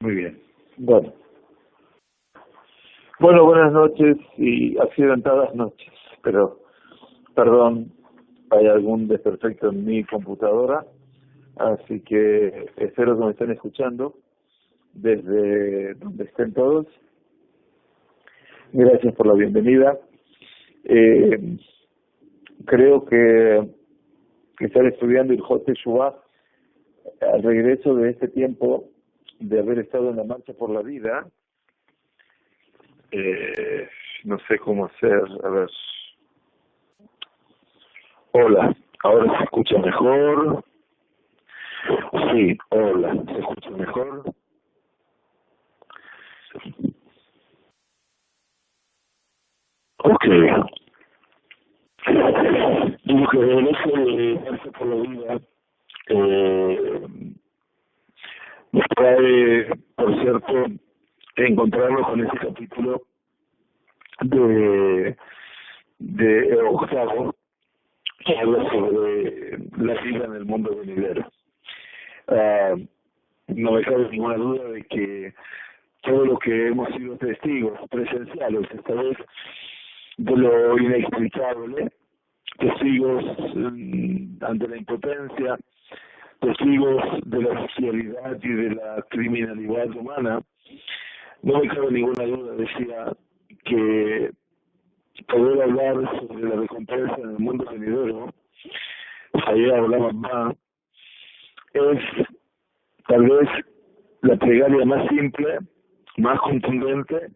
Muy bien. Bueno, buenas noches y accidentadas noches, pero perdón, hay algún desperfecto en mi computadora, así que espero que me estén escuchando desde donde estén todos. Gracias por la bienvenida. Creo que estar estudiando el Hot Teshuvah al regreso de este tiempo de haber estado en la marcha por la vida, no sé cómo hacer, a ver. Hola, ¿ahora se escucha mejor? Sí, hola, ¿se escucha mejor? Ok. Digo que regreso de marcha por la vida nos trae, por cierto, encontrarnos con ese capítulo de octavo que habla sobre la vida en el mundo venidero. No me cabe ninguna duda de que todo lo que hemos sido testigos presenciales esta vez de lo inexplicable, testigos ante la impotencia, testigos de la socialidad y de la criminalidad humana, no me cabe ninguna duda, decía, que poder hablar sobre la recompensa en el mundo venidero, allá hablaba más, es tal vez la plegaria más simple, más contundente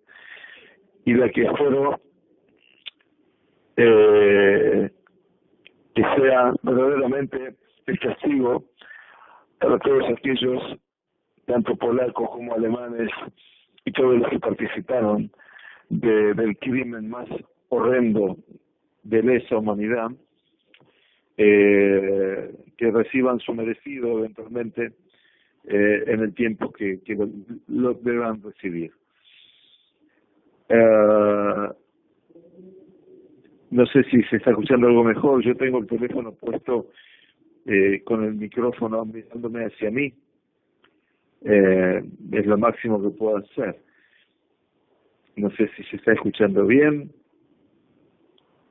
y la que espero que sea verdaderamente el castigo para todos aquellos, tanto polacos como alemanes y todos los que participaron del crimen más horrendo de lesa humanidad, que reciban su merecido eventualmente en el tiempo que lo deban recibir. No sé si se está escuchando algo mejor. Yo tengo el teléfono puesto con el micrófono mirándome hacia mí. Es lo máximo que puedo hacer. No sé si se está escuchando bien.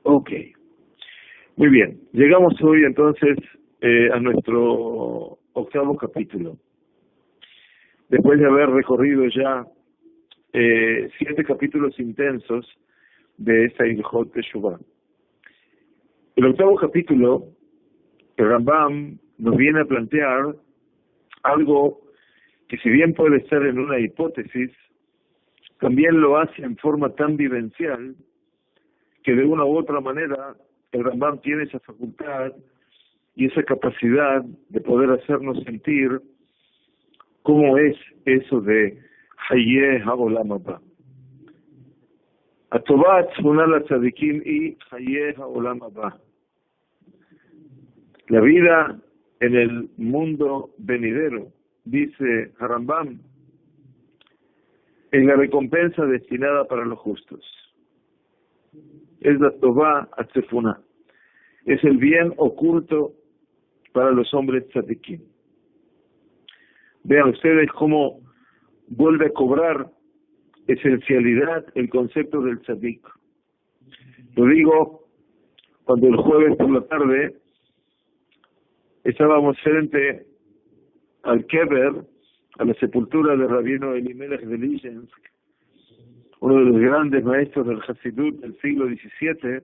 Ok. Muy bien. Llegamos hoy entonces a nuestro octavo capítulo. Después de haber recorrido ya 7 capítulos intensos de esta Ilhot Teshuvah. El octavo capítulo, el Rambam nos viene a plantear algo que, si bien puede ser en una hipótesis, también lo hace en forma tan vivencial que de una u otra manera el Rambam tiene esa facultad y esa capacidad de poder hacernos sentir cómo es eso de Hayeh HaOlam Haba. Atovat Tzvuna LaTzadikim y Hayeh HaOlam Haba. La vida en el mundo venidero, dice Rambam, es la recompensa destinada para los justos. Es la Tová Atzefuna. Es el bien oculto para los hombres tzadikim. Vean ustedes cómo vuelve a cobrar esencialidad el concepto del tzadik. Lo digo cuando el jueves por la tarde estábamos frente al Kever, a la sepultura del rabino Elimelech de Lizensk, uno de los grandes maestros del Hasidut del siglo XVIII,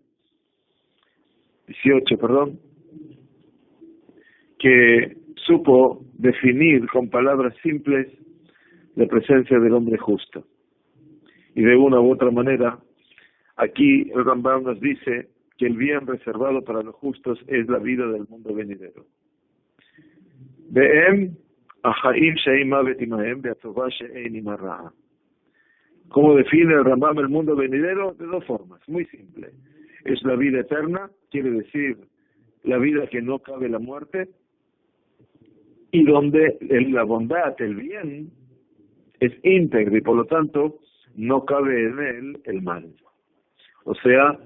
que supo definir con palabras simples la presencia del hombre justo. Y de una u otra manera, aquí el Rambam nos dice que el bien reservado para los justos es la vida del mundo venidero. ¿Cómo define el Rambam el mundo venidero? De 2 formas, muy simple. Es la vida eterna, quiere decir la vida que no cabe la muerte, y donde la bondad, el bien, es íntegro y por lo tanto no cabe en él el mal. O sea,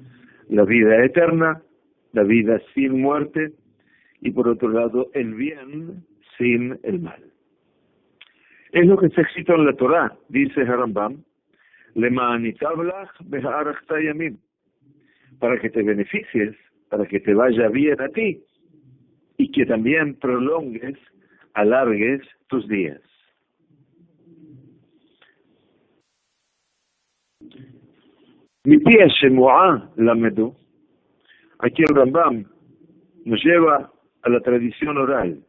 la vida eterna, la vida sin muerte, y por otro lado el bien sin el mal. Es lo que está escrito en la Torá, dice Harambam, para que te beneficies, para que te vaya bien a ti, y que también prolongues, alargues tus días. Mi pie Shemu'a Lamedu. Aquí el Rambam nos lleva a la tradición oral.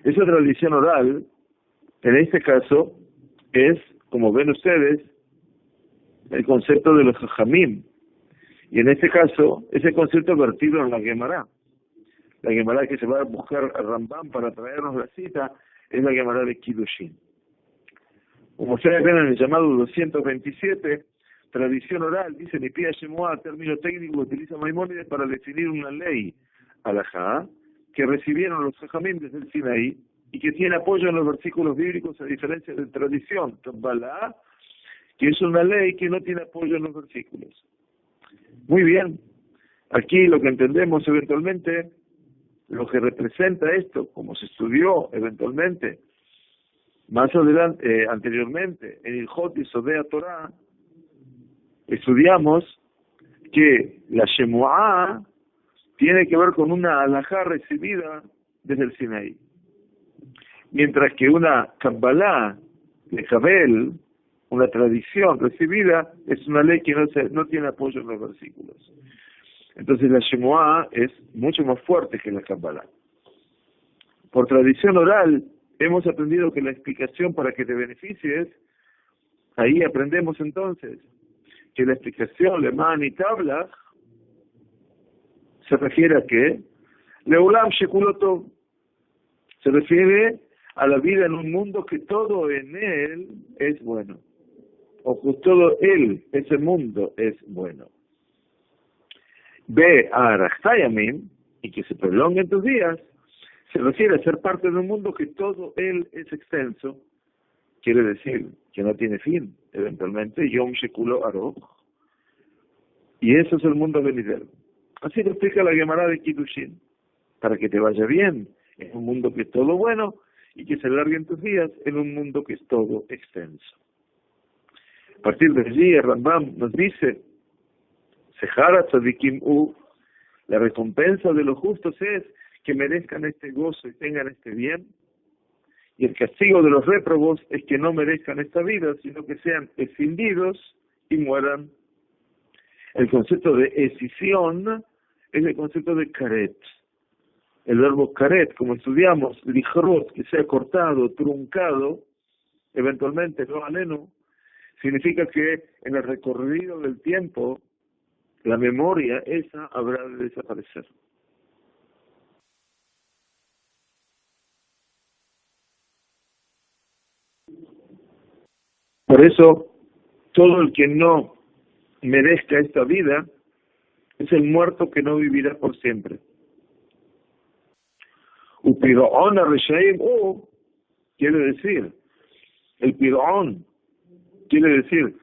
Esa tradición oral, en este caso, es, como ven ustedes, el concepto de los Jajamim. Y en este caso, ese concepto vertido en la Gemara. La Gemara que se va a buscar a Rambam para traernos la cita es la Gemara de Kiddushin. Como ustedes ven en el llamado 227, tradición oral, dice Nipia Shemuá, término técnico que utiliza Maimónides para definir una ley, alajá, que recibieron los Jajamim desde el Sinaí y que tiene apoyo en los versículos bíblicos a diferencia de tradición, Kabbalah, que es una ley que no tiene apoyo en los versículos. Muy bien, aquí lo que entendemos eventualmente, lo que representa esto, como se estudió eventualmente, más adelante, anteriormente, en el Hot y Sodea Torah, estudiamos que la Shemu'a tiene que ver con una alajá recibida desde el Sinaí, mientras que una Kabbalah de Jabel, una tradición recibida, es una ley que no tiene apoyo en los versículos. Entonces la Shemu'a es mucho más fuerte que la Kabbalah. Por tradición oral, hemos aprendido que la explicación para que te beneficies, ahí aprendemos entonces que la explicación Leman y Tabla se refiere a qué? Leulam Shekuloto, se refiere a la vida en un mundo que todo en él es bueno, o que todo él, ese mundo, es bueno. Ve a Arachtayamim, y que se prolonguen tus días, se refiere a ser parte de un mundo que todo él es extenso, quiere decir que no tiene fin, eventualmente, Yom Shekulo Aroch, y eso es el mundo venidero. Así lo explica la Gemara de Kiddushin, para que te vaya bien en un mundo que es todo bueno, y que se alarguen tus días en un mundo que es todo extenso. A partir de allí, el Rambam nos dice, Sehara Tzadikim la recompensa de los justos es que merezcan este gozo y tengan este bien, y el castigo de los réprobos es que no merezcan esta vida, sino que sean escindidos y mueran. El concepto de escisión es el concepto de karet. El verbo karet, como estudiamos, lichrot, que sea cortado, truncado, eventualmente, no aleno, significa que en el recorrido del tiempo, la memoria esa habrá de desaparecer. Por eso, todo el que no merezca esta vida es el muerto que no vivirá por siempre. Upirón a Reshaim, quiere decir, el pirón, quiere decir,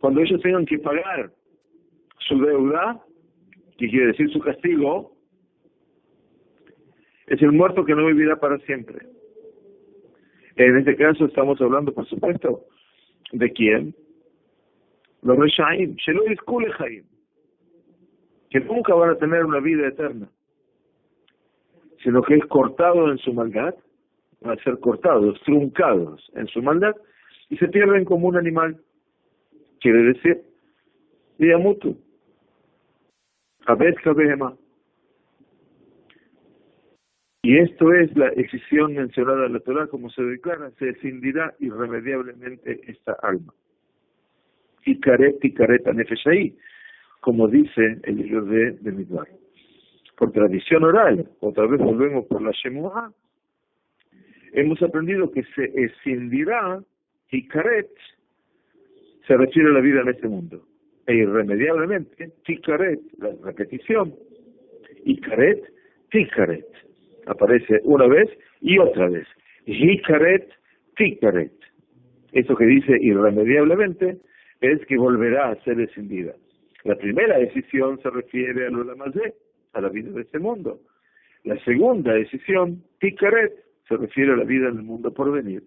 cuando ellos tengan que pagar su deuda, que quiere decir su castigo, es el muerto que no vivirá para siempre. En este caso estamos hablando, por supuesto, ¿de quién? Los Reshaim, Shelois Kulechaim, que nunca van a tener una vida eterna, sino que es cortado en su maldad, van a ser cortados, truncados en su maldad, y se pierden como un animal. Quiere decir, Diamutu, Abed Kabehema. Y esto es la excisión mencionada en la Torah, como se declara, se escindirá irremediablemente esta alma. Y careta nefeshai, como dice el libro de Midbar. Por tradición oral, otra vez volvemos por la Shemu'a, hemos aprendido que se escindirá, y karet se refiere a la vida en este mundo. E irremediablemente, tikaret, la repetición, y karet, tikaret. Aparece una vez y otra vez. Hikaret, tikaret. Eso que dice irremediablemente es que volverá a ser escindida. La primera decisión se refiere a lo Lamazé, a la vida de este mundo. La segunda decisión, tikaret, se refiere a la vida en el mundo por venir.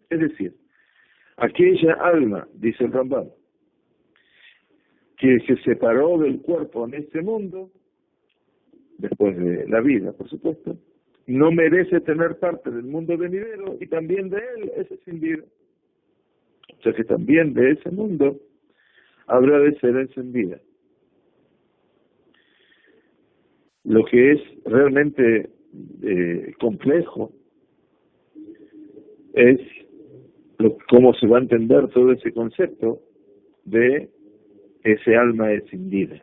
Es decir, aquella alma, dice el Rambam, que se separó del cuerpo en este mundo, después de la vida, por supuesto, no merece tener parte del mundo venidero y también de él es escindida. O sea que también de ese mundo habrá de ser encendida. Lo que es realmente complejo es cómo se va a entender todo ese concepto de ese alma escindida.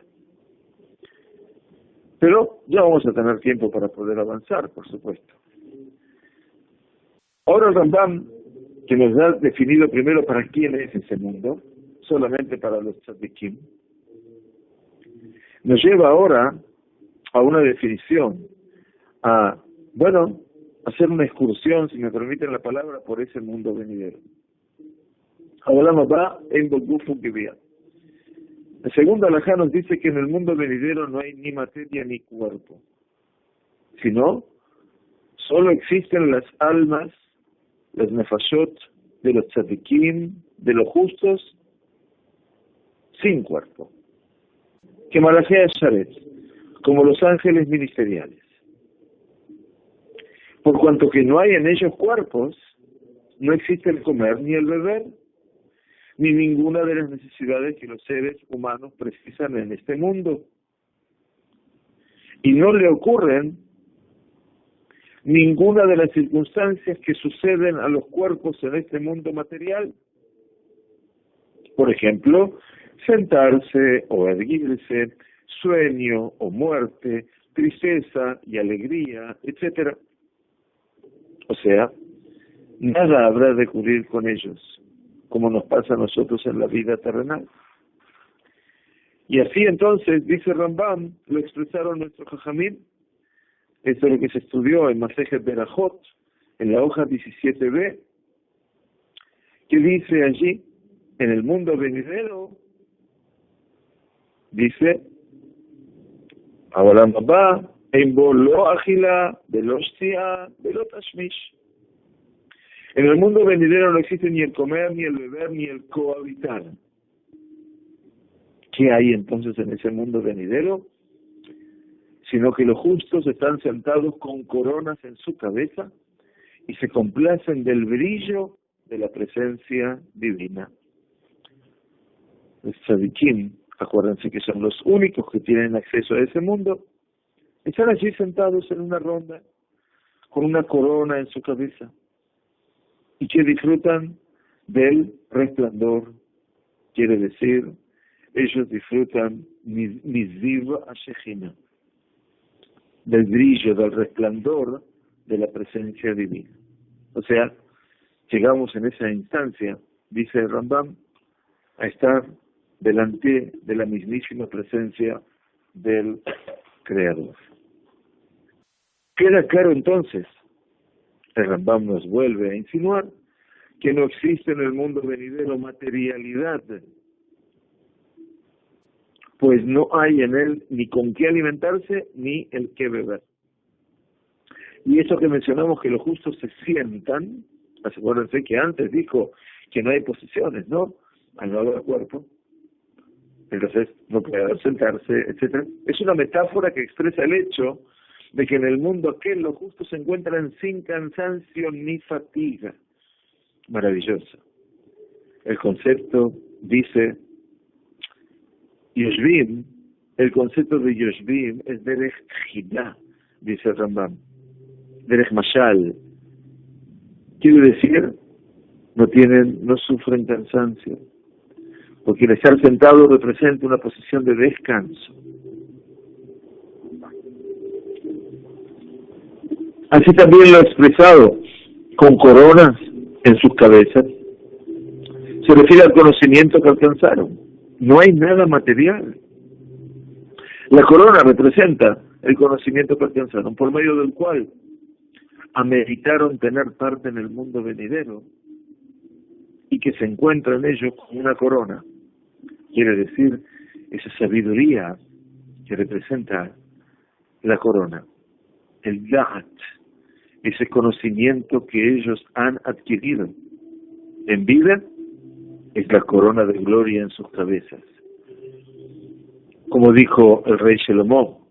Pero ya vamos a tener tiempo para poder avanzar, por supuesto. Ahora el Rambam, que nos ha definido primero para quién es ese mundo, solamente para los tzadikim, nos lleva ahora a una definición, a hacer una excursión, si me permiten la palabra, por ese mundo venidero. Hablamos va en Bogufu Givia. La segunda alajá nos dice que en el mundo venidero no hay ni materia ni cuerpo, sino solo existen las almas, las nefashot de los tzadikim, de los justos, sin cuerpo. Que Malachea Sharet, como los ángeles ministeriales. Por cuanto que no hay en ellos cuerpos, no existe el comer ni el beber, ni ninguna de las necesidades que los seres humanos precisan en este mundo. Y no le ocurren ninguna de las circunstancias que suceden a los cuerpos en este mundo material. Por ejemplo, sentarse o erguirse, sueño o muerte, tristeza y alegría, etc. O sea, nada habrá de ocurrir con ellos, como nos pasa a nosotros en la vida terrenal. Y así entonces, dice Rambam, lo expresaron nuestros jajamim. Esto es lo que se estudió en Masejet Berajot, en la hoja 17b, que dice allí, en el mundo venidero, dice, Abalam Abba, en bo lo agila, de lo shtia, de lo tashmish. En el mundo venidero no existe ni el comer, ni el beber, ni el cohabitar. ¿Qué hay entonces en ese mundo venidero? Sino que los justos están sentados con coronas en su cabeza y se complacen del brillo de la presencia divina. Los tzadikim, acuérdense que son los únicos que tienen acceso a ese mundo, están allí sentados en una ronda, con una corona en su cabeza, y que disfrutan del resplandor, quiere decir, ellos disfrutan Miziv Ashechina, del brillo, del resplandor de la presencia divina. O sea, llegamos en esa instancia, dice el Rambam, a estar delante de la mismísima presencia del Creador. Queda claro entonces, el Rambam nos vuelve a insinuar que no existe en el mundo venidero materialidad, pues no hay en él ni con qué alimentarse ni el qué beber. Y eso que mencionamos que los justos se sientan, acuérdense que antes dijo que no hay posesiones, ¿no? Al no haber cuerpo, entonces no puede sentarse, etcétera. Es una metáfora que expresa el hecho de que en el mundo aquel los justos se encuentran sin cansancio ni fatiga. Maravilloso. El concepto dice Yoshvim, el concepto de Yoshvim es Derech Chida, dice Rambam, Derech Mashal. Quiere decir, no sufren cansancio, porque el estar sentado representa una posición de descanso. Así también lo ha expresado con coronas en sus cabezas. Se refiere al conocimiento que alcanzaron. No hay nada material. La corona representa el conocimiento que alcanzaron, por medio del cual ameritaron tener parte en el mundo venidero y que se encuentra en ellos como una corona. Quiere decir, esa sabiduría que representa la corona, el da'at, ese conocimiento que ellos han adquirido en vida es la corona de gloria en sus cabezas. Como dijo el rey Shlomo,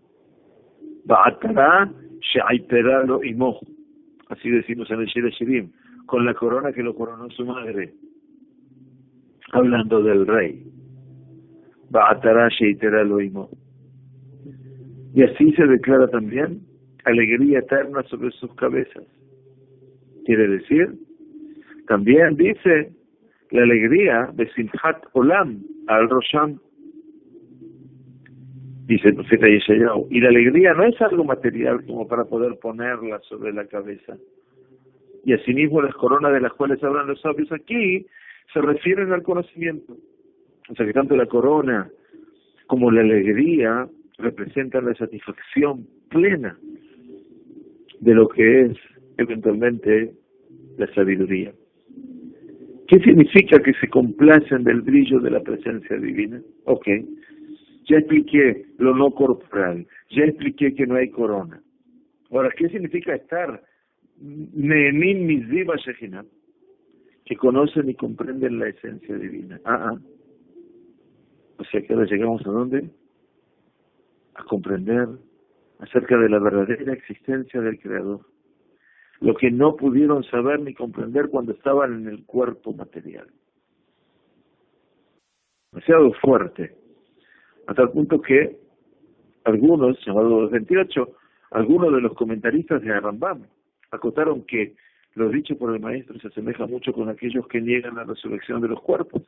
Ba'atara she'aitera lo imo. Así decimos en el Shir Shirim, con la corona que lo coronó su madre. Hablando del rey. Ba'atara she'aitera lo imo. Y así se declara también alegría eterna sobre sus cabezas. Quiere decir, también dice la alegría de Simchat Olam al Rosham. Dice el profeta Yeshayahu, y la alegría no es algo material como para poder ponerla sobre la cabeza. Y asimismo las coronas de las cuales hablan los sabios aquí se refieren al conocimiento. O sea que tanto la corona como la alegría representan la satisfacción plena de lo que es eventualmente la sabiduría. ¿Qué significa que se complacen del brillo de la presencia divina? Ok. Ya expliqué lo no corporal, ya expliqué que no hay corona. Ahora, ¿qué significa estar Ne'emin Miziva Shejina? Que conocen y comprenden la esencia divina. O sea que ahora llegamos a dónde? A comprender acerca de la verdadera existencia del Creador. Lo que no pudieron saber ni comprender cuando estaban en el cuerpo material. Demasiado fuerte. A tal punto que algunos, llamados 28, algunos de los comentaristas de Rambam acotaron que lo dicho por el maestro se asemeja mucho con aquellos que niegan la resurrección de los cuerpos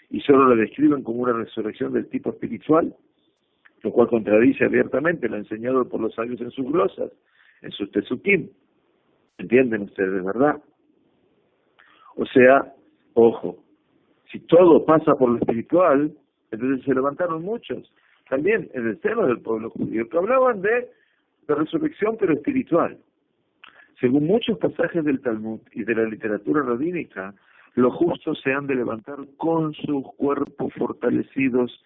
y solo la describen como una resurrección del tipo espiritual, lo cual contradice abiertamente lo enseñado por los sabios en sus glosas, en sus tesukim. ¿Entienden ustedes, verdad? O sea, ojo, si todo pasa por lo espiritual, entonces se levantaron muchos, también en el seno del pueblo judío, que hablaban de la resurrección pero espiritual. Según muchos pasajes del Talmud y de la literatura rabínica, los justos se han de levantar con sus cuerpos fortalecidos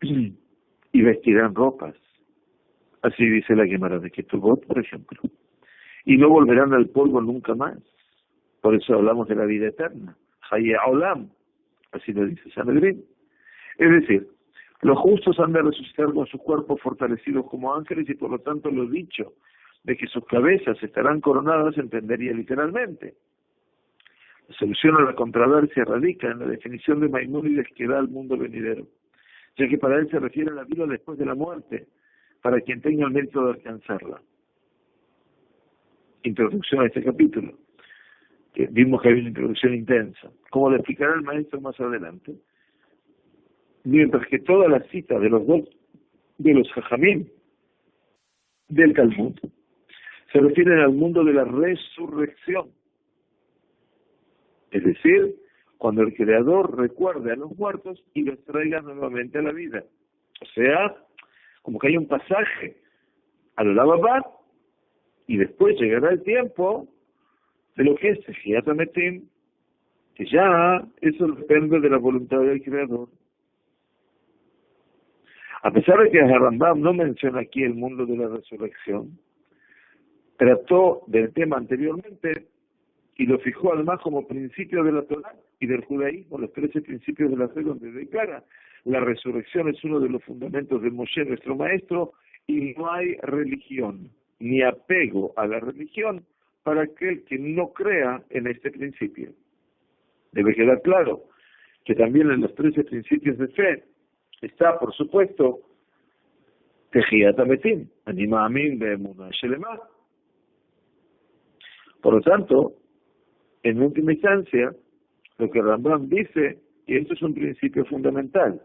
y vestirán ropas. Así dice la Gemara de Ketubot, por ejemplo. Y no volverán al polvo nunca más. Por eso hablamos de la vida eterna. Haye Olam, así lo dice Sanedrín. Es decir, los justos han de resucitar con sus cuerpos fortalecidos como ángeles y por lo tanto lo dicho de que sus cabezas estarán coronadas se entendería literalmente. La solución a la controversia radica en la definición de Maimónides que da al mundo venidero, ya que para él se refiere a la vida después de la muerte, para quien tenga el mérito de alcanzarla. Introducción a este capítulo, que vimos que hay una introducción intensa, como lo explicará el maestro más adelante. Mientras que todas las citas de los dos, de los Jajamim del Talmud, se refieren al mundo de la resurrección. Es decir, cuando el Creador recuerde a los muertos y los traiga nuevamente a la vida. O sea, como que hay un pasaje a lo Lavabá y después llegará el tiempo de lo que es Tejiat Hametim, que ya eso depende de la voluntad del Creador. A pesar de que Rambam no menciona aquí el mundo de la resurrección, trató del tema anteriormente y lo fijó además como principio de la Torá y del judaísmo, los 13 principios de la fe, donde declara la resurrección es uno de los fundamentos de Moshe, nuestro maestro, y no hay religión ni apego a la religión para aquel que no crea en este principio. Debe quedar claro que también en los 13 principios de fe está, por supuesto, Tejiat Hametim, Anima Amin Be'emunah Shelema. Por lo tanto, en última instancia, lo que Rambam dice, y esto es un principio fundamental,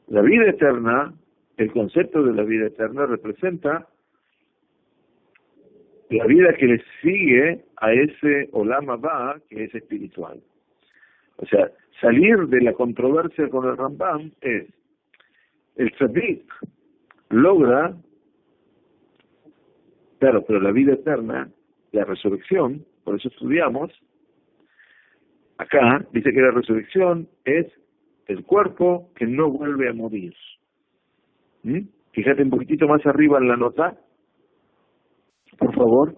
la vida eterna, el concepto de la vida eterna representa la vida que le sigue a ese Olam Haba que es espiritual. O sea, salir de la controversia con el Rambam es, el tzadik logra, claro, pero la vida eterna, la resurrección, por eso estudiamos, acá dice que la resurrección es el cuerpo que no vuelve a morir. Fíjate un poquitito más arriba en la nota, por favor,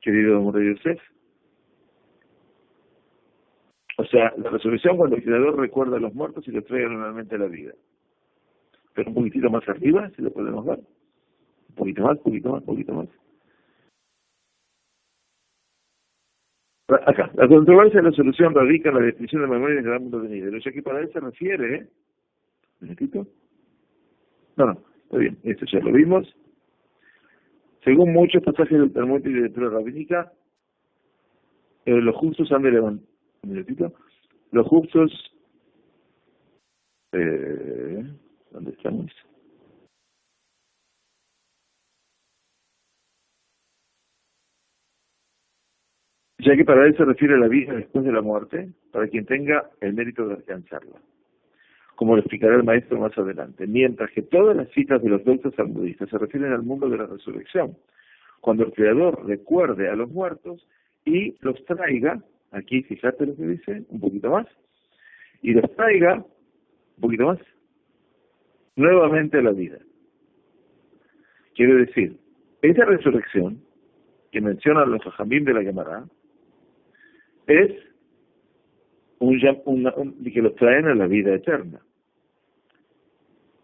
querido Mordei Yosef. O sea, la resurrección cuando el Creador recuerda a los muertos y los trae nuevamente a la vida. Pero un poquitito más arriba, si lo podemos ver. Un poquito más, poquito más, poquito más. Acá, la controversia de la solución radica en la definición de memoria del gran mundo venidero, ya que para él se refiere, ¿un momentito? No, está bien, esto ya lo vimos. Según muchos pasajes del Talmud y de lectura rabínica, los justos han de levantar, un minutito, los justos, ¿dónde estamos? Ya que para él se refiere a la vida después de la muerte, para quien tenga el mérito de alcanzarla, como lo explicará el maestro más adelante, mientras que todas las citas de los doctos talmudistas se refieren al mundo de la resurrección, cuando el Creador recuerde a los muertos y los traiga, aquí fíjate lo que dice, un poquito más, y los traiga, un poquito más, nuevamente a la vida. Quiere decir, esa resurrección que mencionan los Jajamim de la Gemara es que los traen a la vida eterna.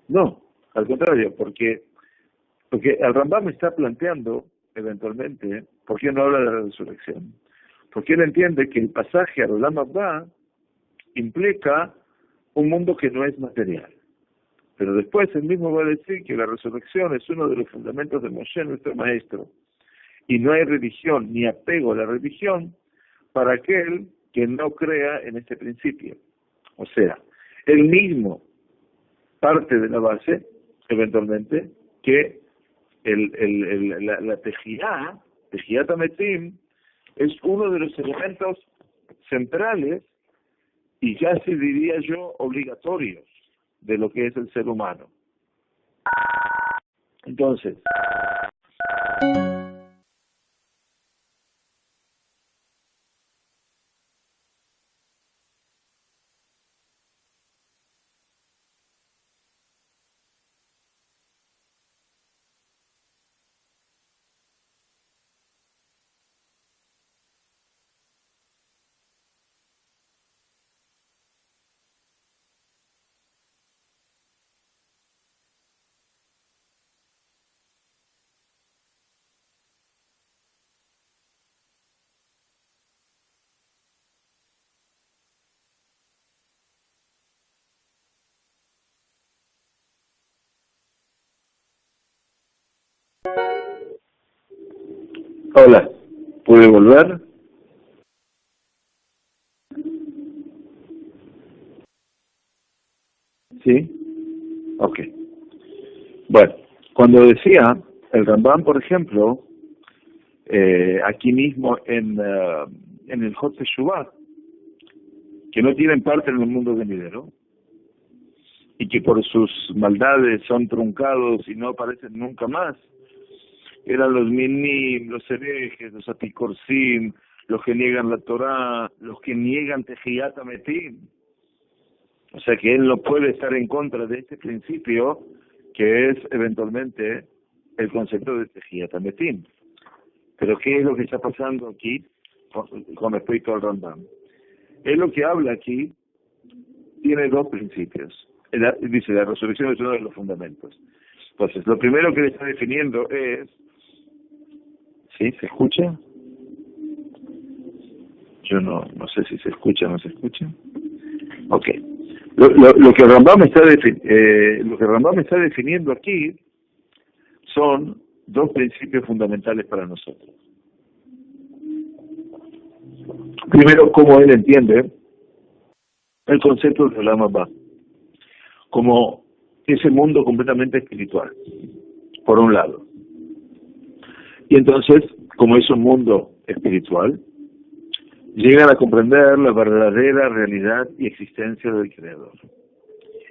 No, al contrario, porque el Rambam está planteando eventualmente, ¿por qué no habla de la resurrección? Porque él entiende que el pasaje al Olam Abba implica un mundo que no es material. Pero después él mismo va a decir que la resurrección es uno de los fundamentos de Moshe, nuestro maestro. Y no hay religión ni apego a la religión para aquel que no crea en este principio. O sea, él mismo parte de la base, eventualmente, que la Tejiyat Ametim, es uno de los elementos centrales y casi diría yo obligatorios de lo que es el ser humano. Entonces, hola, ¿puede volver? ¿Sí? Ok. Bueno, cuando decía el Rambam, por ejemplo, aquí mismo en el Hot Teshuvah, que no tienen parte en el mundo venidero, y que por sus maldades son truncados y no aparecen nunca más, eran los minim, los herejes, los apicorsim, los que niegan la Torá, los que niegan Tejiyat Ametim. O sea que él no puede estar en contra de este principio, que es eventualmente el concepto de Tejiyat Ametim. Pero ¿qué es lo que está pasando aquí con respecto al Rambam? Él lo que habla aquí tiene dos principios. Dice, la resurrección es uno de los fundamentos. Entonces, lo primero que le está definiendo es... ¿Sí? ¿Se escucha? Yo no sé si se escucha o no se escucha. Ok. Lo que Rambam está definiendo aquí son dos principios fundamentales para nosotros. Primero, cómo él entiende el concepto de Olam Abba como ese mundo completamente espiritual, por un lado. Y entonces, como es un mundo espiritual, llegan a comprender la verdadera realidad y existencia del Creador.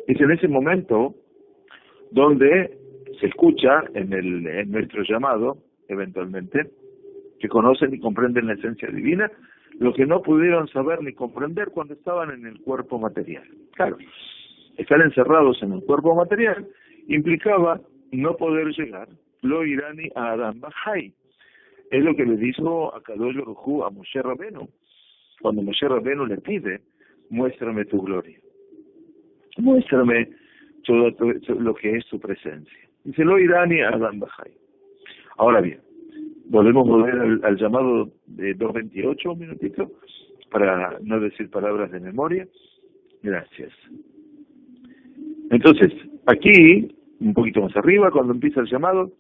Es en ese momento donde se escucha en nuestro llamado, eventualmente, que conocen y comprenden la esencia divina, lo que no pudieron saber ni comprender cuando estaban en el cuerpo material. Claro, estar encerrados en el cuerpo material implicaba no poder llegar, lo irani a Adam Bajai, Es lo que le dijo a Kadosh Baruj Hu a Moshe Rabenu, cuando Moshe Rabenu le pide, muéstrame tu gloria, muéstrame todo lo que es tu presencia. Dice, lo irani Adam Bajay. Ahora bien, volvemos a volver al llamado de 228, un minutito, para no decir palabras de memoria. Gracias. Entonces, aquí, un poquito más arriba, cuando empieza el llamado,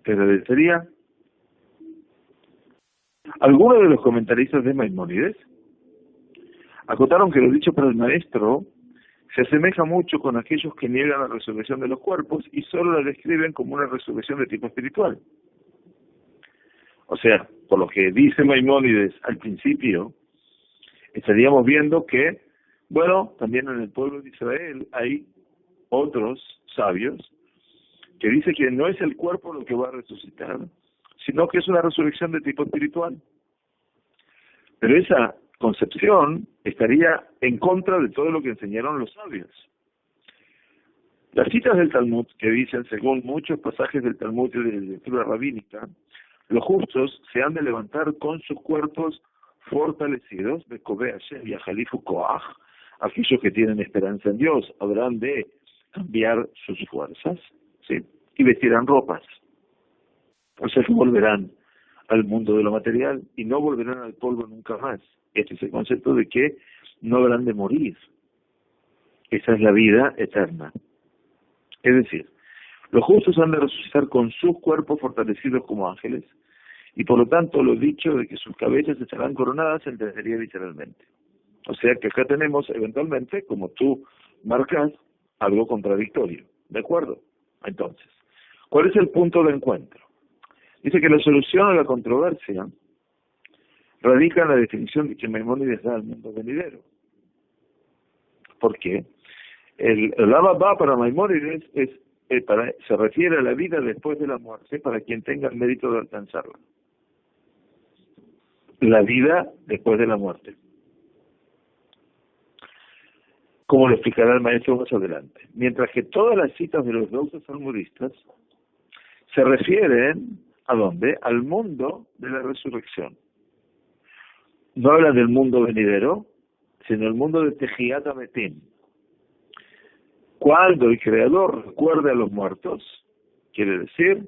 que sería, algunos de los comentaristas de Maimónides acotaron que lo dicho por el maestro se asemeja mucho con aquellos que niegan la resurrección de los cuerpos y solo la describen como una resurrección de tipo espiritual. O sea, por lo que dice Maimónides al principio, estaríamos viendo que, bueno, también en el pueblo de Israel hay otros sabios que dicen que no es el cuerpo lo que va a resucitar, sino que es una resurrección de tipo espiritual. Pero esa concepción estaría en contra de todo lo que enseñaron los sabios. Las citas del Talmud que dicen, según muchos pasajes del Talmud y de la lectura rabínica, los justos se han de levantar con sus cuerpos fortalecidos, de Kobe Hashem y Ajalifu Koach, aquellos que tienen esperanza en Dios, habrán de cambiar sus fuerzas, ¿sí? Y vestirán ropas. O sea que volverán al mundo de lo material y no volverán al polvo nunca más. Este es el concepto de que no habrán de morir. Esa es la vida eterna. Es decir, los justos han de resucitar con sus cuerpos fortalecidos como ángeles, y por lo tanto lo dicho de que sus cabezas estarán coronadas se entendería literalmente. O sea que acá tenemos eventualmente, como tú marcas, algo contradictorio. ¿De acuerdo? Entonces, ¿cuál es el punto de encuentro? Dice que la solución a la controversia radica en la definición que Maimónides da al mundo venidero. ¿Por qué? El Abba para Maimónides se refiere a la vida después de la muerte para quien tenga el mérito de alcanzarla. La vida después de la muerte. Como lo explicará el maestro más adelante. Mientras que todas las citas de los doxos talmudistas se refieren ¿a dónde? Al mundo de la resurrección. No hablan del mundo venidero, sino el mundo de Tejiat Ametim. Cuando el Creador recuerde a los muertos, quiere decir,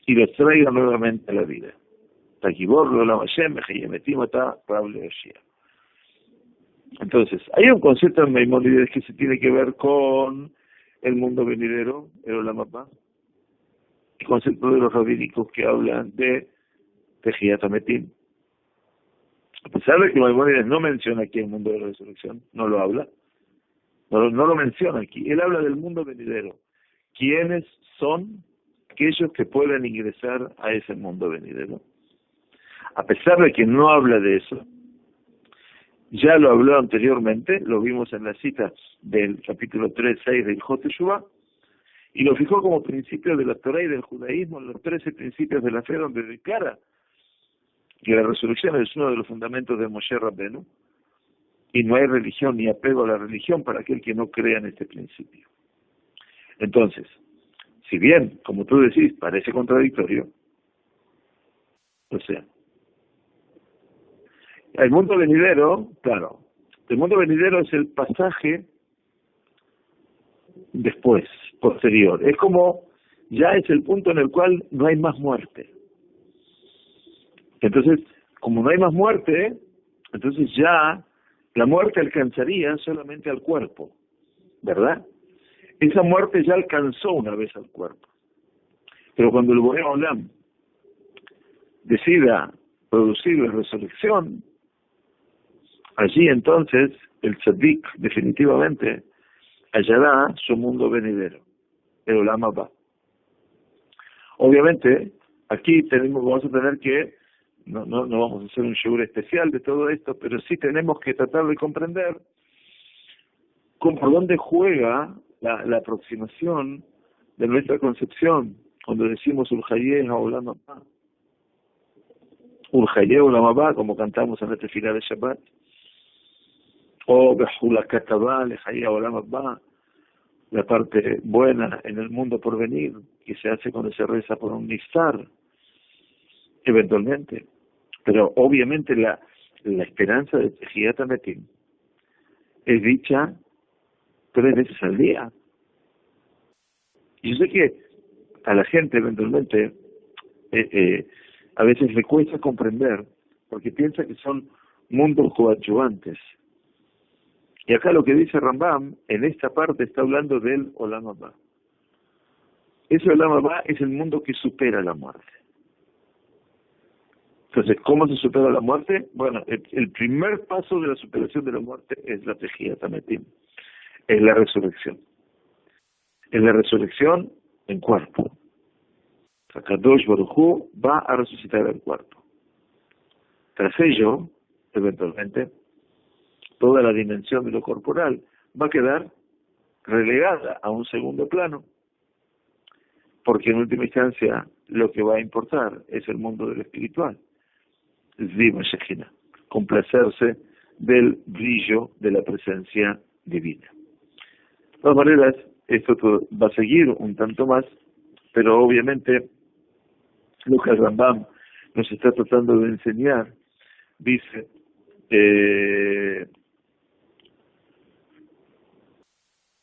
y los traiga nuevamente a la vida. Entonces, hay un concepto en Maimónides que se tiene que ver con el mundo venidero, el Olam Haba, el concepto de los rabínicos que hablan de Tejiat Ametim. A pesar de que Maimónides no menciona aquí el mundo de la resurrección, no lo habla, no lo menciona aquí, él habla del mundo venidero. ¿Quiénes son aquellos que pueden ingresar a ese mundo venidero? A pesar de que no habla de eso, ya lo habló anteriormente, lo vimos en la cita del capítulo 3-6 del Jot Teshuvah, y lo fijó como principio de la Torah y del judaísmo en los 13 principios de la fe, donde declara que la resurrección es uno de los fundamentos de Moshe Rabenu, y no hay religión ni apego a la religión para aquel que no crea en este principio. Entonces, si bien, como tú decís, parece contradictorio, o sea, el mundo venidero, claro, el mundo venidero es el pasaje después, posterior. Es como, ya es el punto en el cual no hay más muerte. Entonces, como no hay más muerte, entonces ya la muerte alcanzaría solamente al cuerpo, ¿verdad? Esa muerte ya alcanzó una vez al cuerpo. Pero cuando el Boré Olam decida producir la resurrección, allí entonces el Tzadik definitivamente hallará su mundo venidero, el Olam Haba. Obviamente, aquí vamos a tener que, no vamos a hacer un shiur especial de todo esto, pero sí tenemos que tratar de comprender por dónde juega la aproximación de nuestra concepción cuando decimos Ulhayeh Olam Haba. Ulhayeh Olam Haba, como cantamos en la tefilá de Shabbat, o Behulakatabá Lehayeh Olam Haba, la parte buena en el mundo por venir, que se hace cuando se reza por un niftar, eventualmente. Pero obviamente la esperanza de Tehiyat HaMetim es dicha 3 veces al día. Y yo sé que a la gente eventualmente a veces le cuesta comprender, porque piensa que son mundos coadyuvantes. Y acá lo que dice Rambam, en esta parte está hablando del Olam Haba. Ese Olam Haba es el mundo que supera la muerte. Entonces, ¿cómo se supera la muerte? Bueno, el primer paso de la superación de la muerte es la Tehiyat HaMetim, es la resurrección. Es la resurrección en cuerpo. Kadosh Baruj Hu va a resucitar el cuerpo. Tras ello, eventualmente, toda la dimensión de lo corporal va a quedar relegada a un segundo plano, porque en última instancia lo que va a importar es el mundo del espiritual, Ziva Shekhinah, complacerse del brillo de la presencia divina. De todas maneras, esto va a seguir un tanto más, pero obviamente lo que el Rambam nos está tratando de enseñar, dice que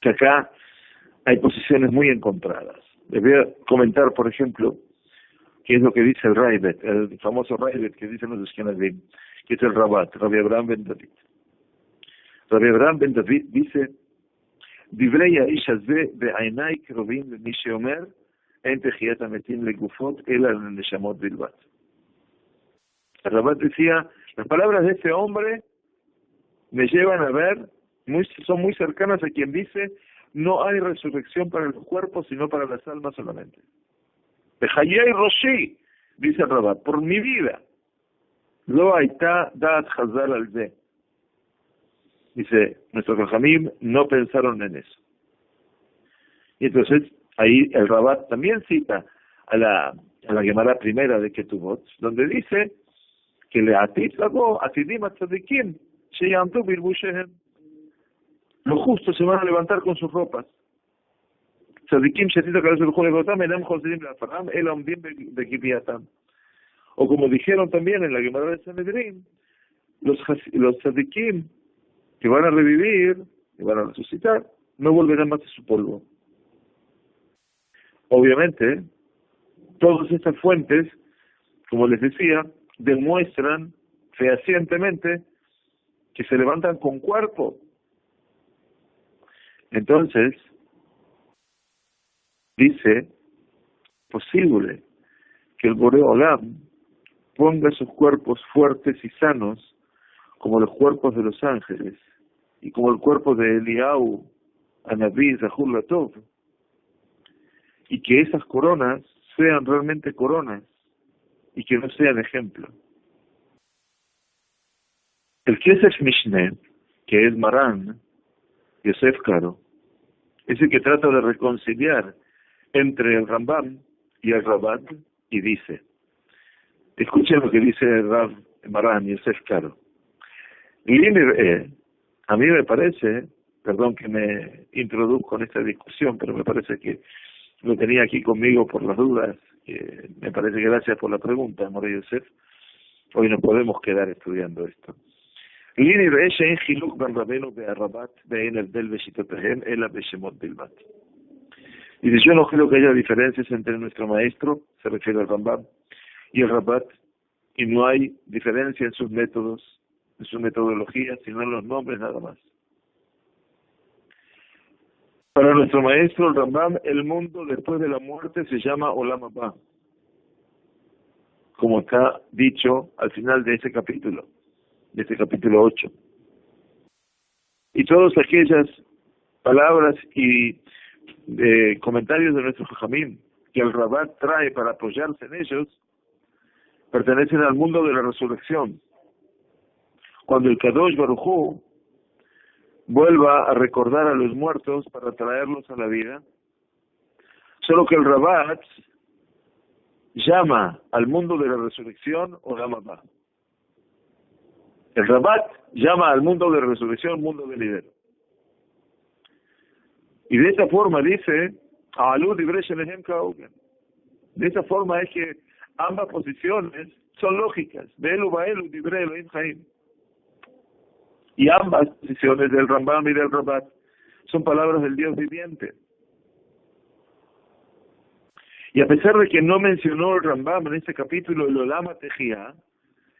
acá hay posiciones muy encontradas. Les voy a comentar, por ejemplo, qué es lo que dice el Raibet, el famoso Raibet que dicen los Ashkenazim, que es el Rabat, Rabbi Abraham ben David. Rabbi Abraham ben David dice: Divrei האיש הזה בעיניי קרובים למי שאומר אין תחיית המתים לגופות אלא לנשמות בלבד. El Rabat decía, las palabras de este hombre me llevan a ver, son muy cercanas a quien dice, no hay resurrección para los cuerpos sino para las almas solamente. Bejayei Roshi, dice el Rabat, por mi vida, lo hayta dat Hazal al ze. Dice, nuestros Jajamim no pensaron en eso. Y entonces, ahí el Rabat también cita a la Gemara primera de Ketubot, donde dice que le atizagó, atidim atzadikim, sheyantu bilbushehem. Los justos se van a levantar con sus ropas. Tzadikim shetita kadosh baruj hu levotam, enam chosidim leafaram, el omdim bekipiatam. O como dijeron también en la Gemara de Sanedrín, los tzadikim que van a revivir, que van a resucitar, no volverán más a su polvo. Obviamente, todas estas fuentes, como les decía, demuestran fehacientemente que se levantan con cuerpo. Entonces, dice, posible que el Boré Olam ponga sus cuerpos fuertes y sanos como los cuerpos de los ángeles y como el cuerpo de Eliyahu, Anabí, Zahur Latov, y que esas coronas sean realmente coronas y que no sean ejemplo. El Kesef Mishneh, que es Maran, Yosef Karo, es el que trata de reconciliar entre el Rambam y el Rabat y dice, escuchen lo que dice el Rav Maran Yosef Karo. A mí me parece, perdón que me introduzco en esta discusión, pero me parece que lo tenía aquí conmigo por las dudas, me parece que gracias por la pregunta, Moré Yosef, hoy nos podemos quedar estudiando esto. Dice, yo no creo que haya diferencias entre nuestro maestro, se refiere al Rambam, y el Rabat, y no hay diferencia en sus métodos, en su metodología, sino en los nombres nada más. Para nuestro maestro el Rambam, el mundo después de la muerte se llama Olam Haba, como está dicho al final de este capítulo 8. Y todas aquellas palabras y comentarios de nuestro Jajamim que el Rabat trae para apoyarse en ellos, pertenecen al mundo de la resurrección. Cuando el Kadosh Baruj Hu vuelva a recordar a los muertos para traerlos a la vida, solo que el Rabat llama al mundo de la resurrección Olam Haba. El Rabat llama al mundo de la resurrección mundo venidero. Y de esa forma dice, de esa forma es que ambas posiciones son lógicas. Y ambas posiciones del Rambam y del Rabat son palabras del Dios viviente. Y a pesar de que no mencionó el Rambam en este capítulo el Olam HaTejía,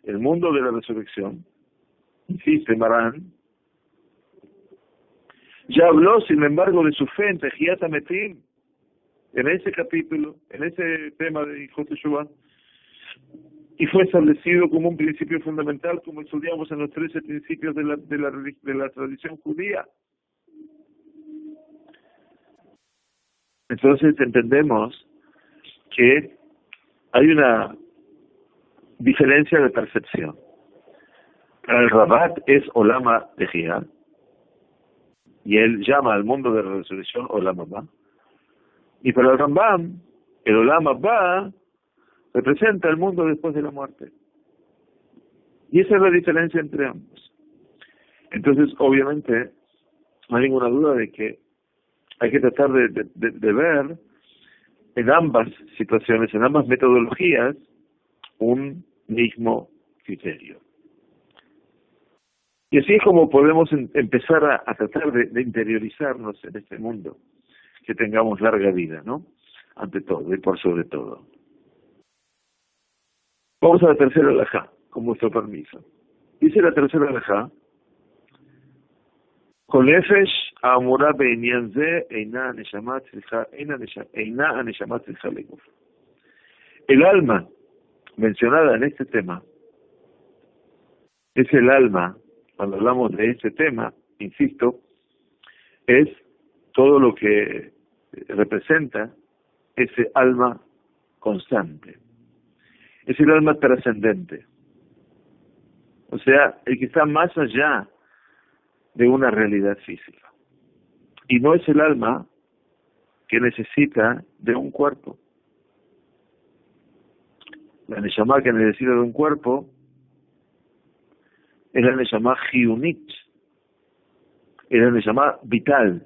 el mundo de la resurrección, insiste Marán, ya habló sin embargo de su fe en Tejiat HaMetim, en ese capítulo, en ese tema de Hilchot Teshuvah, y fue establecido como un principio fundamental, como estudiamos en los 13 principios de la tradición judía. Entonces entendemos que hay una diferencia de percepción. Para el Rabat es Olam HaTejía, y él llama al mundo de la resurrección Olam Haba. Y para el Rambam, el Olam Haba representa el mundo después de la muerte. Y esa es la diferencia entre ambos. Entonces, obviamente, no hay ninguna duda de que hay que tratar de ver en ambas situaciones, en ambas metodologías, un mismo criterio. Y así es como podemos empezar a tratar de interiorizarnos en este mundo, que tengamos larga vida, ¿no? Ante todo y por sobre todo. Vamos a la tercera alajá, con vuestro permiso. Dice la tercera alajá, Kol nefesh ha'amura be'inyan ze eina haneshama tzricha leguf. El alma mencionada en este tema es el alma, cuando hablamos de este tema, insisto, es todo lo que representa ese alma constante. Es el alma trascendente. O sea, el que está más allá de una realidad física. Y no es el alma que necesita de un cuerpo. La neshama que necesita de un cuerpo es la neshama hiunit, es la neshama vital,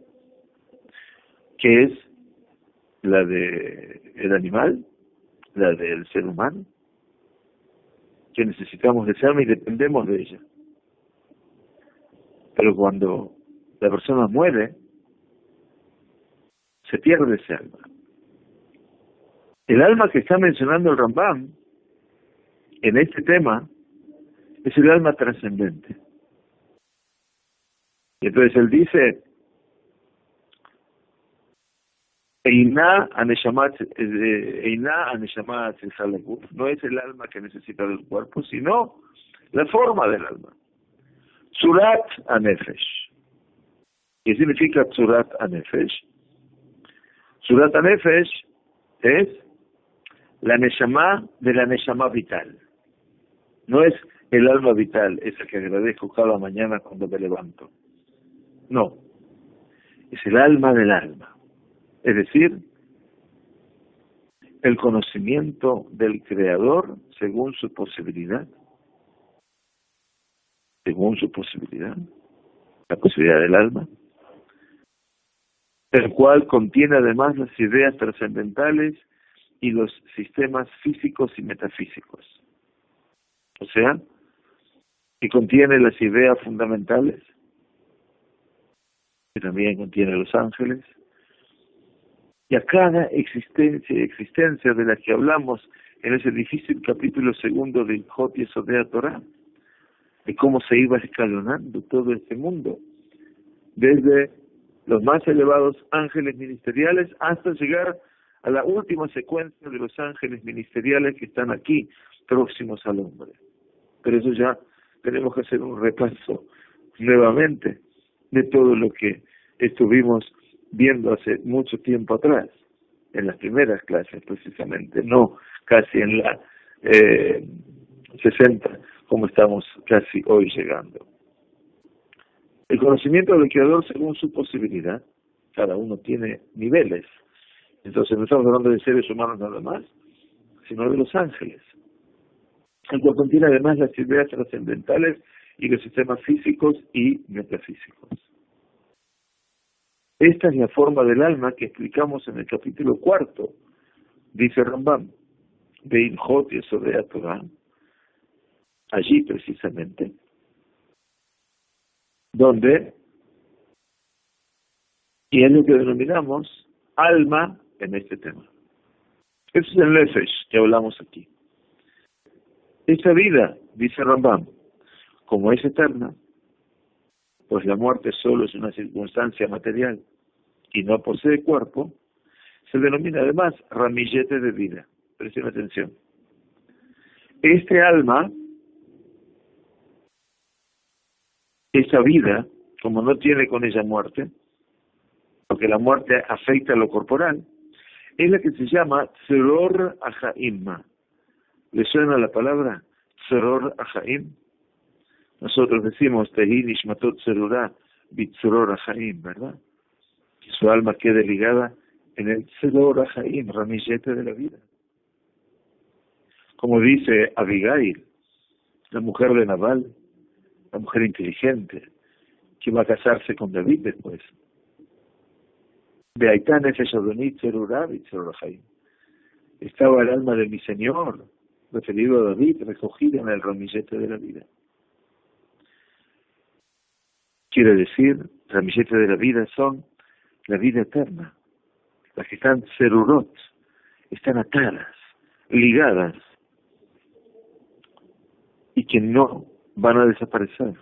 que es la del animal, la del ser humano, que necesitamos de esa alma y dependemos de ella. Pero cuando la persona muere, se pierde ese alma. El alma que está mencionando el Rambam en este tema es el alma trascendente. Y entonces él dice, no es el alma que necesita del cuerpo, sino la forma del alma. Tzurat HaNefesh. ¿Qué significa Tzurat HaNefesh? Tzurat HaNefesh es la neshama de la neshama vital. No es el alma vital, esa que agradezco cada mañana cuando me levanto. No. Es el alma del alma. Es decir, el conocimiento del Creador según su posibilidad. Según su posibilidad. La posibilidad del alma. El cual contiene además las ideas trascendentales y los sistemas físicos y metafísicos. O sea, que contiene las ideas fundamentales, que también contiene los ángeles, y a cada existencia de la que hablamos en ese difícil capítulo segundo de Hilchot Yesodei Torah, de cómo se iba escalonando todo este mundo, desde los más elevados ángeles ministeriales hasta llegar a la última secuencia de los ángeles ministeriales que están aquí, próximos al hombre. Pero eso ya tenemos que hacer un repaso nuevamente de todo lo que estuvimos viendo hace mucho tiempo atrás, en las primeras clases precisamente, no casi en la 60, como estamos casi hoy llegando. El conocimiento del Creador según su posibilidad, cada uno tiene niveles. Entonces no estamos hablando de seres humanos nada más, sino de los ángeles. El cual contiene además las ideas trascendentales y los sistemas físicos y metafísicos. Esta es la forma del alma que explicamos en el capítulo 4, dice Rambam, de Ilhot Yesodei Torah, allí precisamente, donde, y es lo que denominamos alma en este tema. Eso es el Nefesh que hablamos aquí. Esta vida, dice Rambam, como es eterna, pues la muerte solo es una circunstancia material y no posee cuerpo, se denomina además ramillete de vida. Presten atención. Este alma, esa vida, como no tiene con ella muerte, porque la muerte afecta a lo corporal, es la que se llama Tzeror Achaim. ¿Le suena la palabra Tzeror Achaim? Nosotros decimos Tehi Nishmatot Tzerurah Bitzeror Achaim, ¿verdad? Que su alma quede ligada en el Tzeror Achaim, ramillete de la vida. Como dice Abigail, la mujer de Nabal, la mujer inteligente, que va a casarse con David después. Beaitán Nefesh Adonai Tzerurah Bitzeror Achaim. Estaba el alma de mi Señor, referido a David, recogida en el ramillete de la vida. Quiere decir, ramillete de la vida son la vida eterna, las que están cerurot, están atadas, ligadas, y que no van a desaparecer.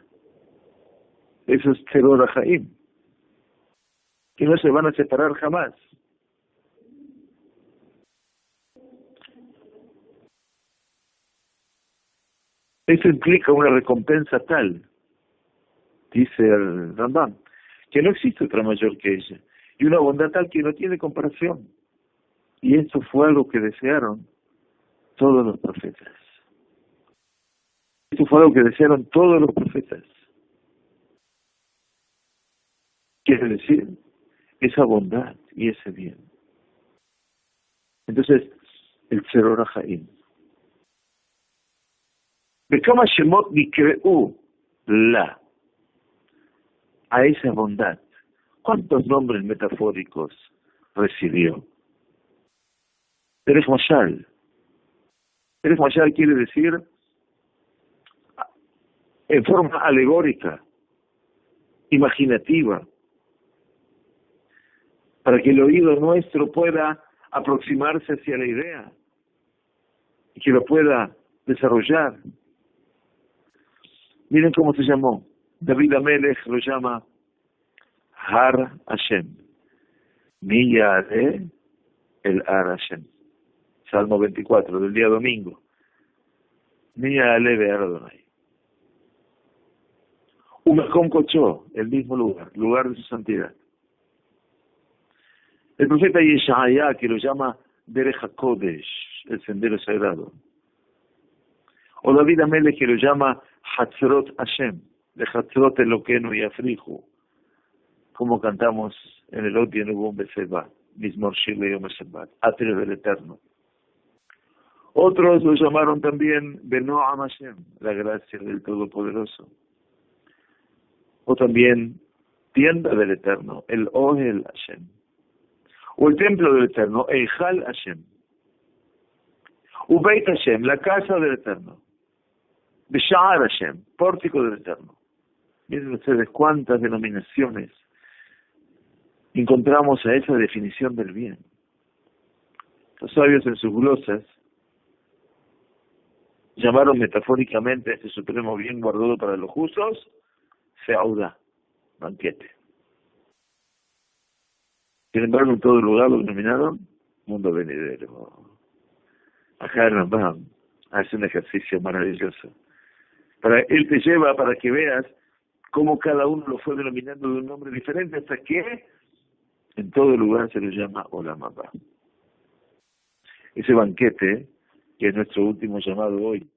Eso es Tzeror Achaim, que no se van a separar jamás. Eso implica una recompensa tal, dice el Rambam, que no existe otra mayor que ella, y una bondad tal que no tiene comparación. Y esto fue algo que desearon todos los profetas. Esto fue algo que desearon todos los profetas. Quiere decir, esa bondad y ese bien. Entonces, el Tzeror Achaim. Bekama Shemot Nikreu La. A esa bondad, ¿cuántos nombres metafóricos recibió? Derech Mashal. Derech Mashal quiere decir en forma alegórica, imaginativa, para que el oído nuestro pueda aproximarse hacia la idea y que lo pueda desarrollar. Miren cómo se llamó. David Amelech lo llama Har Hashem. Mi Yaheh el Har Hashem. Salmo 24 del día domingo. Mi Yaheh Be'ar Adonai. Umekom Kocho, el mismo lugar de su santidad. El profeta Yeshaya, que lo llama Derech HaKodesh, el sendero sagrado. O David Amelech, que lo llama Hatzrot Hashem, de Hatzrot Eloqueno y Afriju, como cantamos en el Ot Yenubum Beseba, Mizmor Shir Yom Shabbat, Atrio del Eterno. Otros lo llamaron también Benoam Hashem, la gracia del Todopoderoso. O también tienda del Eterno, el Ohel Hashem. O el templo del Eterno, Eichal Hashem. Ubeit Hashem, la casa del Eterno. Besha'ar Hashem, pórtico del Eterno. Miren ustedes cuántas denominaciones encontramos a esa definición del bien. Los sabios en sus glosas llamaron metafóricamente a este supremo bien guardado para los justos, Seudá, banquete. Sin embargo, en todo lugar lo denominaron mundo venidero. Acá en Rambam hace un ejercicio maravilloso. Él te lleva para que veas cómo cada uno lo fue denominando de un nombre diferente, hasta que en todo lugar se lo llama Olam Haba. Ese banquete, que es nuestro último llamado hoy,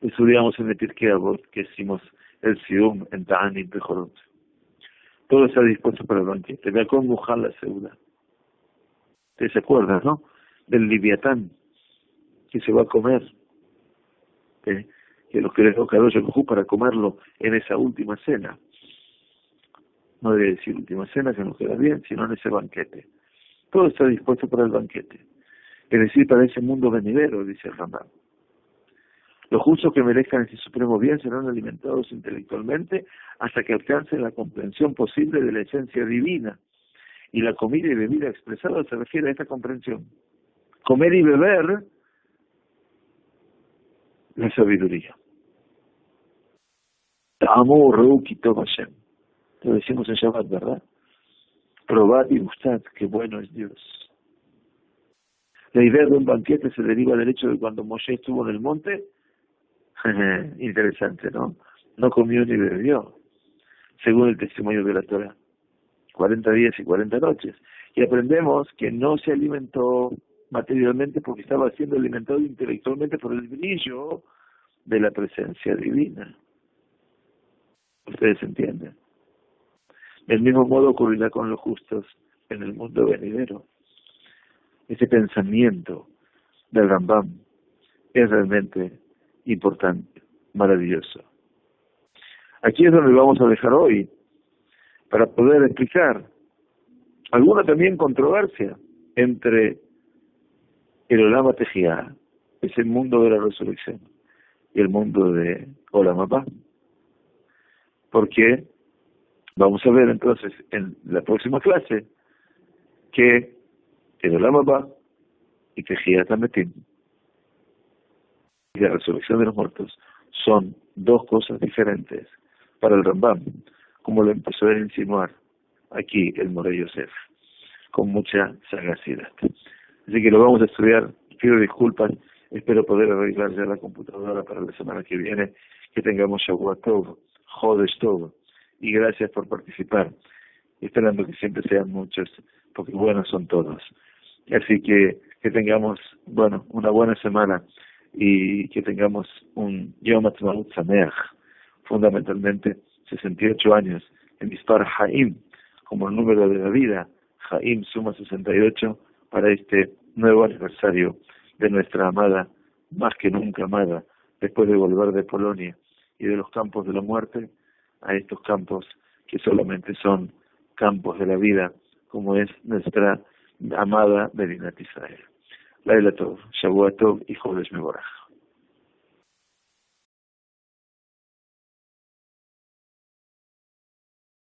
lo estudiamos en el Pirkei Avot, que hicimos el Sium en Ta'anim Pejorot. Todo está dispuesto para el banquete. Ve con Mujal la Seuda. ¿Ustedes se acuerdan, no? Del Liviatán, que se va a comer. Que lo creó Kadosh Baruj Hu para comerlo en esa última cena. no debe decir última cena, que no queda bien, sino en ese banquete. Todo está dispuesto para el banquete, es decir, para ese mundo venidero, dice el Rambam. Los justos que merezcan ese supremo bien serán alimentados intelectualmente hasta que alcancen la comprensión posible de la esencia divina. Y la comida y bebida expresada se refiere a esta comprensión. Comer y beber, la sabiduría. Ta'amu Reuki Tov Hashem. Lo decimos en Shabbat, ¿verdad? Probad y gustad, qué bueno es Dios. La idea de un banquete se deriva del hecho de cuando Moshe estuvo en el monte. Interesante, ¿no? No comió ni bebió, según el testimonio de la Torah. 40 días y 40 noches. Y aprendemos que no se alimentó materialmente porque estaba siendo alimentado intelectualmente por el brillo de la presencia divina. Ustedes entienden. Del mismo modo ocurrirá con los justos en el mundo venidero. Ese pensamiento del Rambam es realmente importante, maravilloso. Aquí es donde vamos a dejar hoy, para poder explicar alguna también controversia entre el Olam HaTejiá, ese mundo de la resurrección, y el mundo de Olam Haba. Porque vamos a ver entonces en la próxima clase que el Olam Haba y Tejiat HaMetim y la resurrección de los muertos son dos cosas diferentes para el Rambam, como lo empezó a insinuar aquí el Moré Yosef, con mucha sagacidad. Así que lo vamos a estudiar. Pido disculpas, espero poder arreglar ya la computadora para la semana que viene, que tengamos Shavuot Tov, Jodesh Tov, y gracias por participar, esperando que siempre sean muchos, porque buenos son todos. Así que tengamos, bueno, una buena semana, y que tengamos un Yom Ha'atzmaut Sameach, fundamentalmente 68 años, en Mispar Haim, como el número de la vida. Haim suma 68 para este nuevo aniversario de nuestra amada, más que nunca amada, después de volver de Polonia y de los campos de la muerte a estos campos que solamente son campos de la vida, como es nuestra amada Medinat Israel. Laila Tov, Shavuot Tov y Jodesh Mevorach.